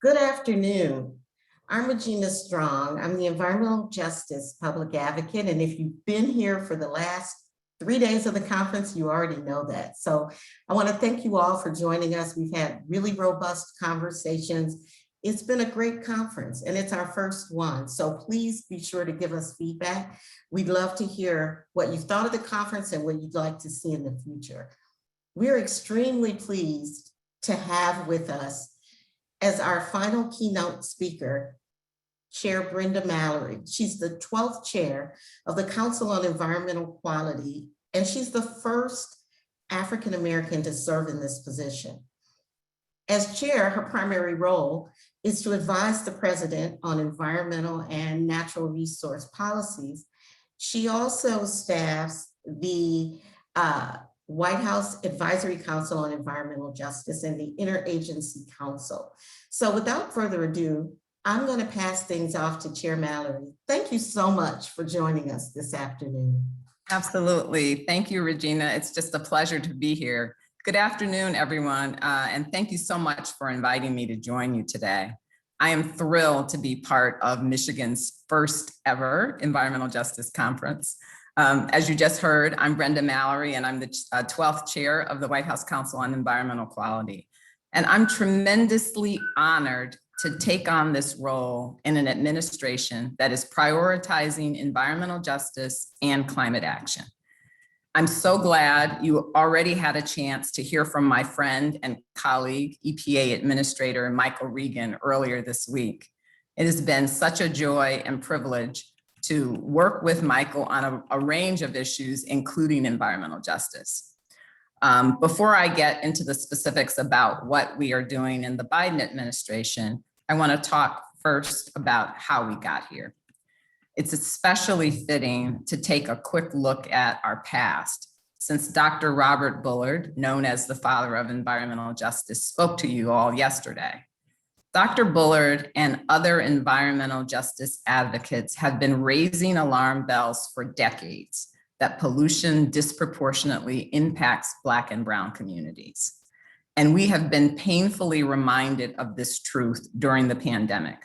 Good afternoon. I'm Regina Strong. I'm the Environmental Justice Public Advocate, and if you've been here for the last 3 days of the conference, you already know that. So I want to thank you all for joining us. We've had really robust conversations. It's been a great conference, and it's our first one. So please be sure to give us feedback. We'd love to hear what you thought of the conference and what you'd like to see in the future. We're extremely pleased to have with us as our final keynote speaker, Chair Brenda Mallory. She's the 12th chair of the Council on Environmental Quality, and she's the first African-American to serve in this position. As chair, her primary role is to advise the president on environmental and natural resource policies. She also staffs the White House Advisory Council on Environmental Justice and the Interagency Council. So without further ado, I'm going to pass things off to Chair Mallory. Thank you so much for joining us this afternoon. Absolutely. Thank you, Regina. It's just a pleasure to be here. Good afternoon, everyone, and thank you so much for inviting me to join you today. I am thrilled to be part of Michigan's first ever Environmental Justice Conference. As you just heard, I'm Brenda Mallory, and I'm the 12th chair of the White House Council on Environmental Quality. And I'm tremendously honored to take on this role in an administration that is prioritizing environmental justice and climate action. I'm so glad you already had a chance to hear from my friend and colleague, EPA Administrator Michael Regan, earlier this week. It has been such a joy and privilege to work with Michael on a range of issues, including environmental justice. Before I get into the specifics about what we are doing in the Biden administration, I want to talk first about how we got here. It's especially fitting to take a quick look at our past, since Dr. Robert Bullard, known as the father of environmental justice, spoke to you all yesterday. Dr. Bullard and other environmental justice advocates have been raising alarm bells for decades that pollution disproportionately impacts Black and Brown communities. And we have been painfully reminded of this truth during the pandemic,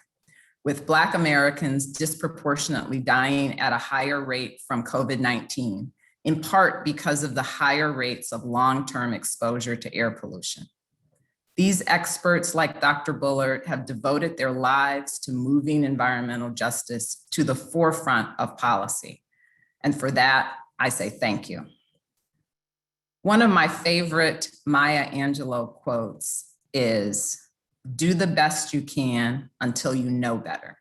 with Black Americans disproportionately dying at a higher rate from COVID-19, in part because of the higher rates of long-term exposure to air pollution. These experts, like Dr. Bullard, have devoted their lives to moving environmental justice to the forefront of policy. And for that, I say thank you. One of my favorite Maya Angelou quotes is, "Do the best you can until you know better.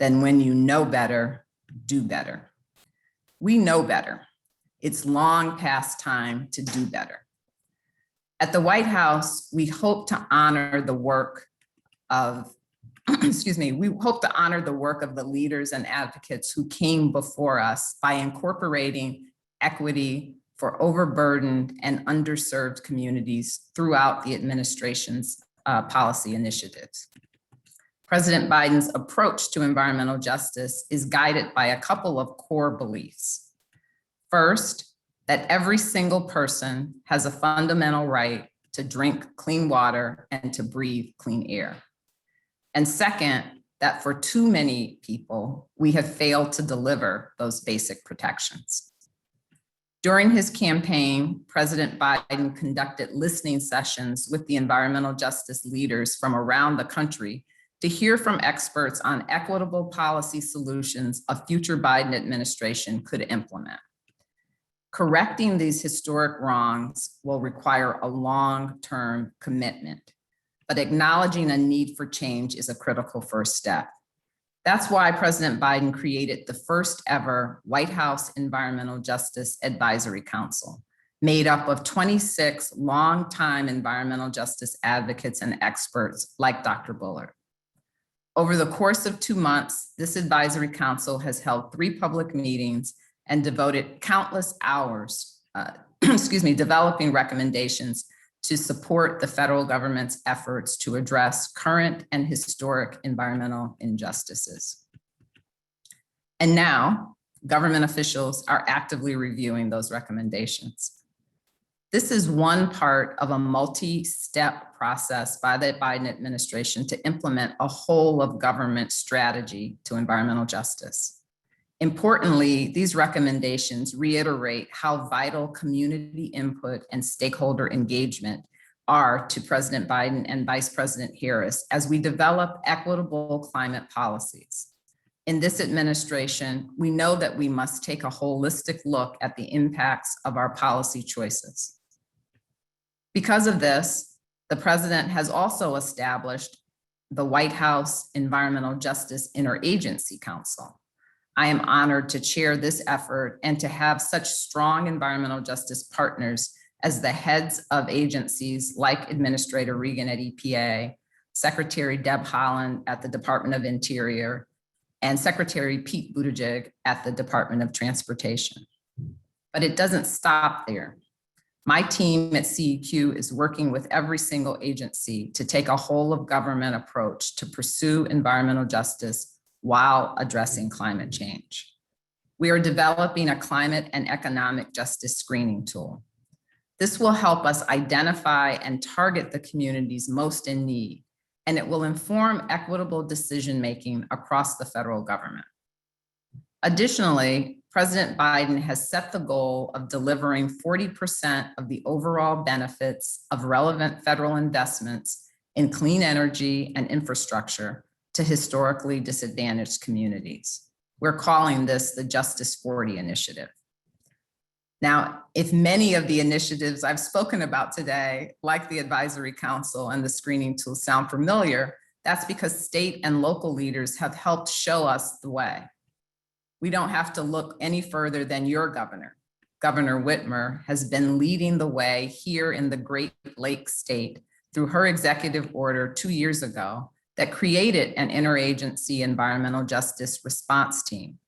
Then when you know better, do better." We know better. It's long past time to do better. At the White House, we hope to honor the work of, we hope to honor the work of the leaders and advocates who came before us by incorporating equity for overburdened and underserved communities throughout the administration's policy initiatives. President Biden's approach to environmental justice is guided by a couple of core beliefs. First, that every single person has a fundamental right to drink clean water and to breathe clean air. And second, that for too many people, we have failed to deliver those basic protections. During his campaign, President Biden conducted listening sessions with the environmental justice leaders from around the country to hear from experts on equitable policy solutions a future Biden administration could implement. Correcting these historic wrongs will require a long-term commitment, but acknowledging a need for change is a critical first step. That's why President Biden created the first ever White House Environmental Justice Advisory Council, made up of 26 longtime environmental justice advocates and experts like Dr. Bullard. Over the course of 2 months, this advisory council has held 3 public meetings and devoted countless hours, developing recommendations to support the federal government's efforts to address current and historic environmental injustices. And now, government officials are actively reviewing those recommendations. This is one part of a multi-step process by the Biden administration to implement a whole of government strategy to environmental justice. Importantly, these recommendations reiterate how vital community input and stakeholder engagement are to President Biden and Vice President Harris as we develop equitable climate policies. In this administration, we know that we must take a holistic look at the impacts of our policy choices. Because of this, the president has also established the White House Environmental Justice Interagency Council. I am honored to chair this effort and to have such strong environmental justice partners as the heads of agencies like Administrator Regan at EPA, Secretary Deb Haaland at the Department of Interior, and Secretary Pete Buttigieg at the Department of Transportation. But it doesn't stop there. My team at CEQ is working with every single agency to take a whole of government approach to pursue environmental justice while addressing climate change. We are developing a climate and economic justice screening tool. This will help us identify and target the communities most in need, and it will inform equitable decision-making across the federal government. Additionally, President Biden has set the goal of delivering 40% of the overall benefits of relevant federal investments in clean energy and infrastructure to historically disadvantaged communities. We're calling this the Justice 40 initiative. Now, if many of the initiatives I've spoken about today, like the Advisory Council and the screening tool, sound familiar, that's because state and local leaders have helped show us the way. We don't have to look any further than your governor. Governor Whitmer has been leading the way here in the Great Lakes state through her executive order 2 years ago that created an interagency environmental justice response team.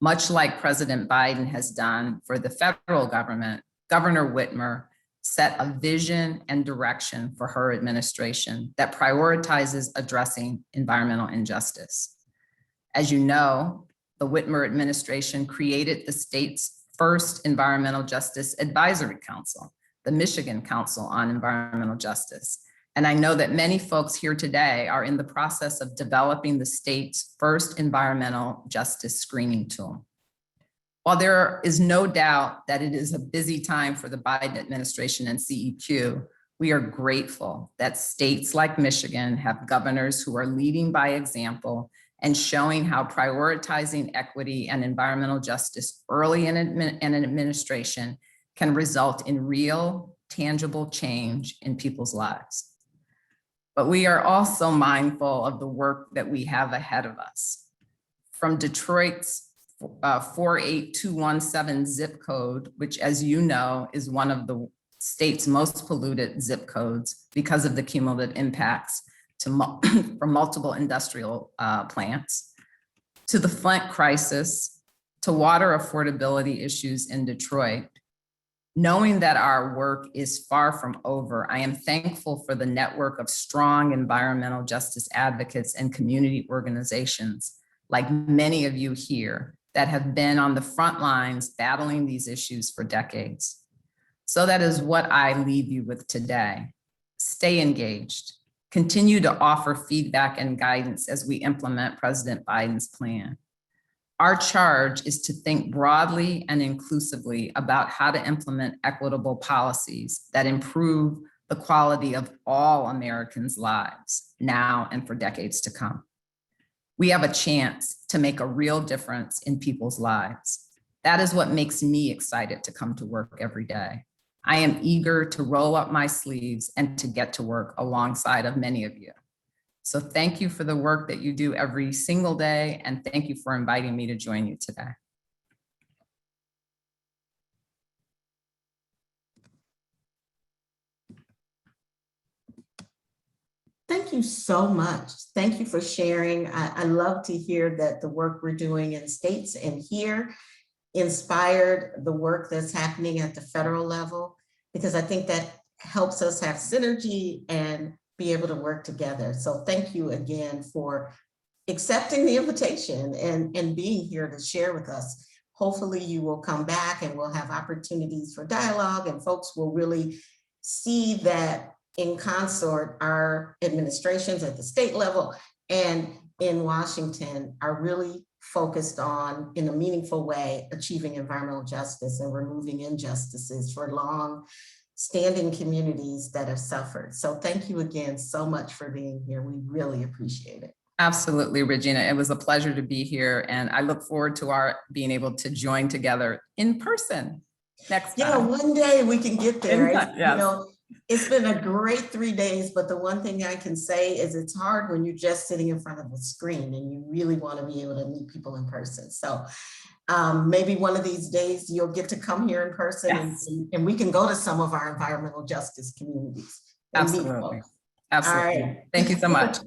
Much like President Biden has done for the federal government, Governor Whitmer set a vision and direction for her administration that prioritizes addressing environmental injustice. As you know, the Whitmer administration created the state's first Environmental Justice Advisory Council, the Michigan Council on Environmental Justice. And I know that many folks here today are in the process of developing the state's first environmental justice screening tool. While there is no doubt that it is a busy time for the Biden administration and CEQ, we are grateful that states like Michigan have governors who are leading by example and showing how prioritizing equity and environmental justice early in an administration can result in real, tangible change in people's lives. But we are also mindful of the work that we have ahead of us. From Detroit's 48217 zip code, which, as you know, is one of the state's most polluted zip codes because of the cumulative impacts from multiple industrial plants, to the Flint crisis, to water affordability issues in Detroit. Knowing that our work is far from over, I am thankful for the network of strong environmental justice advocates and community organizations, like many of you here, that have been on the front lines battling these issues for decades. So that is what I leave you with today. Stay engaged. Continue to offer feedback and guidance as we implement President Biden's plan. Our charge is to think broadly and inclusively about how to implement equitable policies that improve the quality of all Americans' lives now and for decades to come. We have a chance to make a real difference in people's lives. That is what makes me excited to come to work every day. I am eager to roll up my sleeves and to get to work alongside of many of you. So thank you for the work that you do every single day, and thank you for inviting me to join you today. Thank you so much. Thank you for sharing. I love to hear that the work we're doing in states and here inspired the work that's happening at the federal level, because I think that helps us have synergy and be able to work together. So thank you again for accepting the invitation and being here to share with us hopefully you will come back and we'll have opportunities for dialogue, and folks will really see that in consort, our administrations at the state level and in Washington are really focused on, in a meaningful way, achieving environmental justice and removing injustices for long-standing communities that have suffered. So thank you again so much for being here. We really appreciate it. Absolutely, Regina. It was a pleasure to be here, and I look forward to our being able to join together in person next time. Yeah, one day we can get there. Yes. You know, it's been a great 3 days, but the one thing I can say is it's hard when you're just sitting in front of a screen and you really want to be able to meet people in person. So maybe one of these days you'll get to come here in person. Yes. and we can go to some of our environmental justice communities. Absolutely. Absolutely. All right. Thank you so much.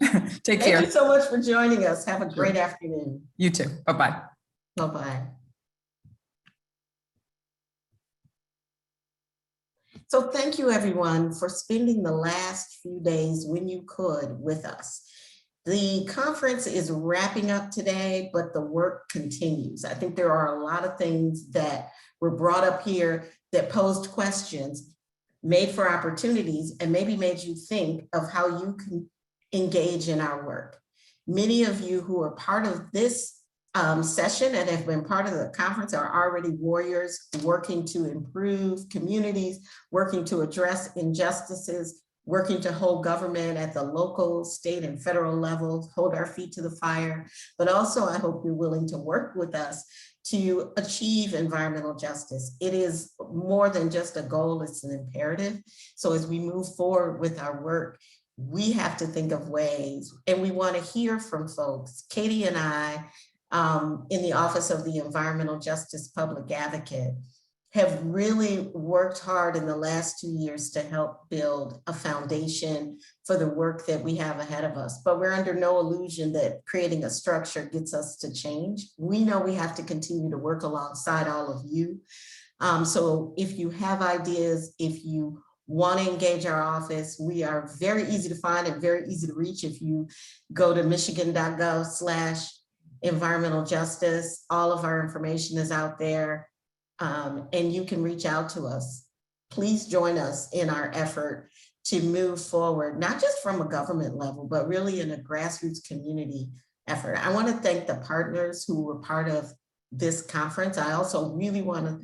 Take care. Thank you so much for joining us. Have a great afternoon. You too. Bye-bye. Bye-bye. So thank you everyone for spending the last few days when you could with us. The conference is wrapping up today, but the work continues. I think there are a lot of things that were brought up here that posed questions, made for opportunities, and maybe made you think of how you can engage in our work. Many of you who are part of this session and have been part of the conference are already warriors working to improve communities, working to address injustices, working to hold government at the local, state, and federal levels, hold our feet to the fire. But also, I hope you're willing to work with us to achieve environmental justice. It is more than just a goal, it's an imperative. So as we move forward with our work, we have to think of ways, and we want to hear from folks. Katie and I, in the Office of the Environmental Justice Public Advocate, have really worked hard in the last 2 years to help build a foundation for the work that we have ahead of us. But we're under no illusion that creating a structure gets us to change. We know we have to continue to work alongside all of you. So if you have ideas, if you want to engage our office, we are very easy to find and very easy to reach. If you go to michigan.gov/environmental justice, all of our information is out there. And you can reach out to us. Please join us in our effort to move forward, not just from a government level, but really in a grassroots community effort. I want to thank the partners who were part of this conference. I also really want to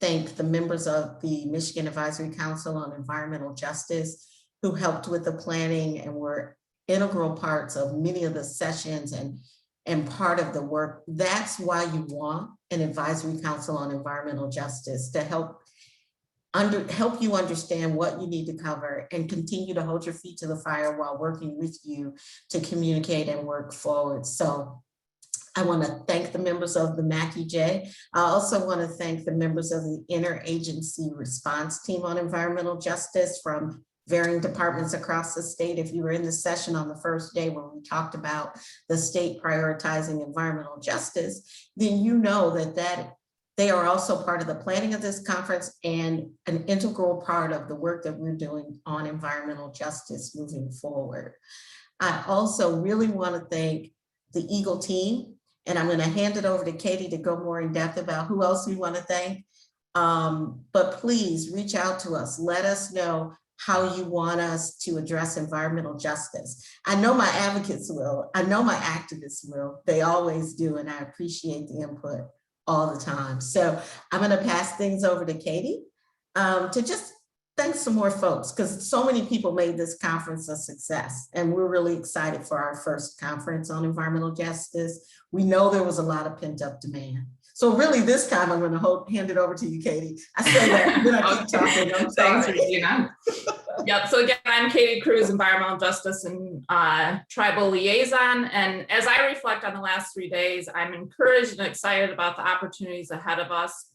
thank the members of the Michigan Advisory Council on Environmental Justice who helped with the planning and were integral parts of many of the sessions and part of the work. That's why you want an advisory council on environmental justice, to help you understand what you need to cover and continue to hold your feet to the fire while working with you to communicate and work forward. So I want to thank the members of the MACI-J. I also want to thank the members of the Interagency Response Team on Environmental Justice from varying departments across the state. If you were in the session on the first day when we talked about the state prioritizing environmental justice, then you know that they are also part of the planning of this conference and an integral part of the work that we're doing on environmental justice moving forward. I also really want to thank the Eagle team, and I'm going to hand it over to Katie to go more in depth about who else we want to thank. But please reach out to us. Let us know how you want us to address environmental justice. I know my advocates will, I know my activists will, they always do, and I appreciate the input all the time. So I'm gonna pass things over to Katie to just thank some more folks, because so many people made this conference a success, and we're really excited for our first conference on environmental justice. We know there was a lot of pent up demand. So really this time I'm gonna hand it over to you, Katie. I say that, then I keep talking, I'm sorry. Thanks, Regina. Yep, so again, I'm Katie Cruz, Environmental Justice and Tribal Liaison. And as I reflect on the last 3 days, I'm encouraged and excited about the opportunities ahead of us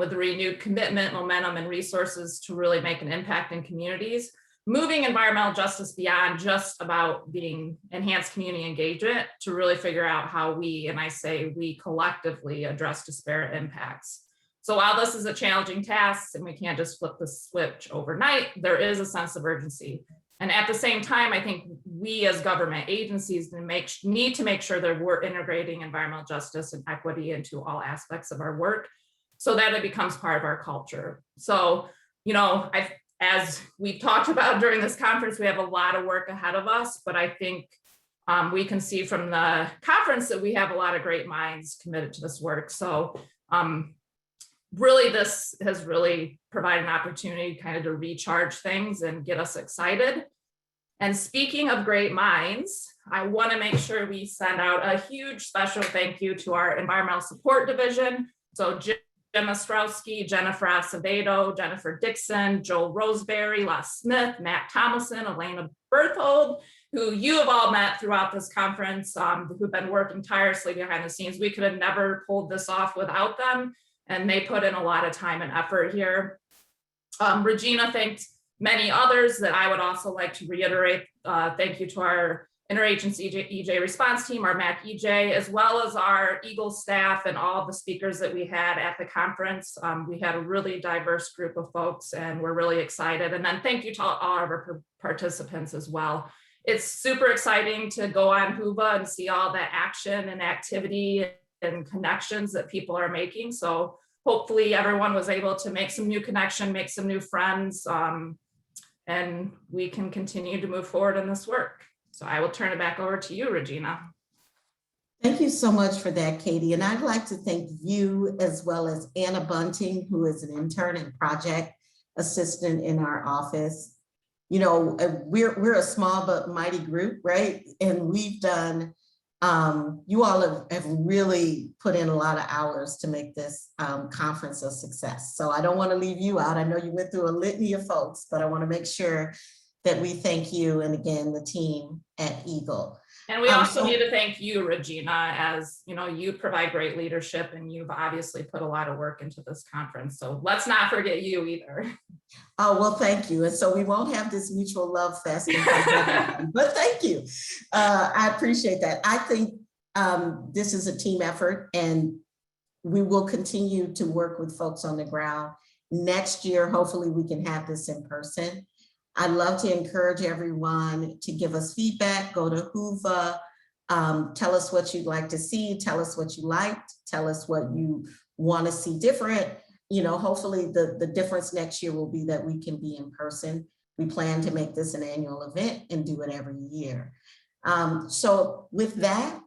with the renewed commitment, momentum, and resources to really make an impact in communities. Moving environmental justice beyond just about being enhanced community engagement to really figure out how we, and I say we collectively, address disparate impacts. So while this is a challenging task and we can't just flip the switch overnight, there is a sense of urgency. And at the same time, I think we as government agencies need to make sure that we're integrating environmental justice and equity into all aspects of our work so that it becomes part of our culture. So, you know, as we've talked about during this conference, we have a lot of work ahead of us, but I think we can see from the conference that we have a lot of great minds committed to this work. So really, this has really provided an opportunity kind of to recharge things and get us excited. And speaking of great minds, I want to make sure we send out a huge special thank you to our environmental support division. So Jim Ostrowski, Jennifer Acevedo, Jennifer Dixon, Joel Roseberry, Les Smith, Matt Thomason, Elena Berthold, who you have all met throughout this conference, who've been working tirelessly behind the scenes. We could have never pulled this off without them, and they put in a lot of time and effort here. Regina thanked many others that I would also like to reiterate. Thank you to our Interagency EJ response team, our MAC EJ, as well as our EAGLE staff and all the speakers that we had at the conference. We had a really diverse group of folks and we're really excited. And then thank you to all of our participants as well. It's super exciting to go on HUVA and see all the action and activity and connections that people are making. So hopefully everyone was able to make some new connection, make some new friends, and we can continue to move forward in this work. So I will turn it back over to you, Regina. Thank you so much for that, Katie. And I'd like to thank you as well as Anna Bunting, who is an intern and project assistant in our office. You know, we're a small but mighty group, right? And we've done, you all have really put in a lot of hours to make this conference a success. So I don't want to leave you out. I know you went through a litany of folks, but I want to make sure that we thank you and again, the team at EAGLE. And we also need to thank you, Regina, as you know, you provide great leadership and you've obviously put a lot of work into this conference. So let's not forget you either. Oh, well, thank you. And so we won't have this mutual love fest, but thank you. I appreciate that. I think this is a team effort and we will continue to work with folks on the ground. Next year, hopefully we can have this in person. I'd love to encourage everyone to give us feedback, go to HUVA, tell us what you'd like to see, tell us what you liked, tell us what you want to see different. You know, hopefully the difference next year will be that we can be in person. We plan to make this an annual event and do it every year. So with that,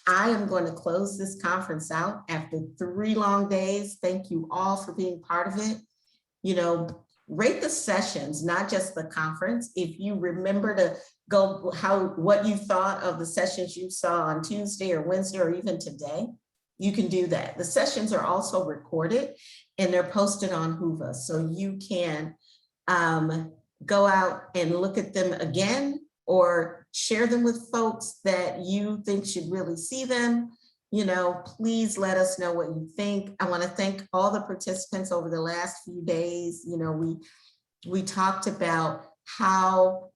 I am going to close this conference out after 3 long days. Thank you all for being part of it. You know, rate the sessions, not just the conference. If you remember to go what you thought of the sessions you saw on Tuesday or Wednesday or even today, you can do that. The sessions are also recorded and they're posted on HUVA. So you can go out and look at them again or share them with folks that you think should really see them. You know, please let us know what you think. I want to thank all the participants over the last few days. You know, we talked about how,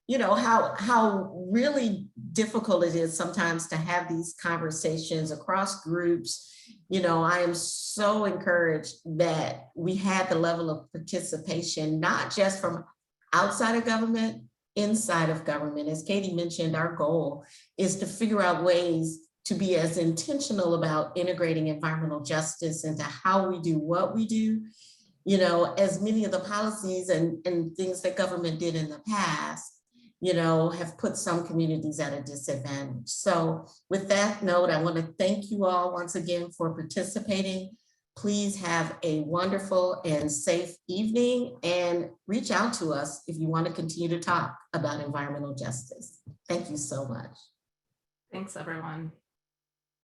you know, how really difficult it is sometimes to have these conversations across groups. You know, I am so encouraged that we had the level of participation, not just from outside of government, inside of government. As Katie mentioned, our goal is to figure out ways to be as intentional about integrating environmental justice into how we do what we do. You know, as many of the policies and things that government did in the past, you know, have put some communities at a disadvantage. So with that note, I want to thank you all once again for participating. Please have a wonderful and safe evening and reach out to us if you want to continue to talk about environmental justice. Thank you so much. Thanks, everyone.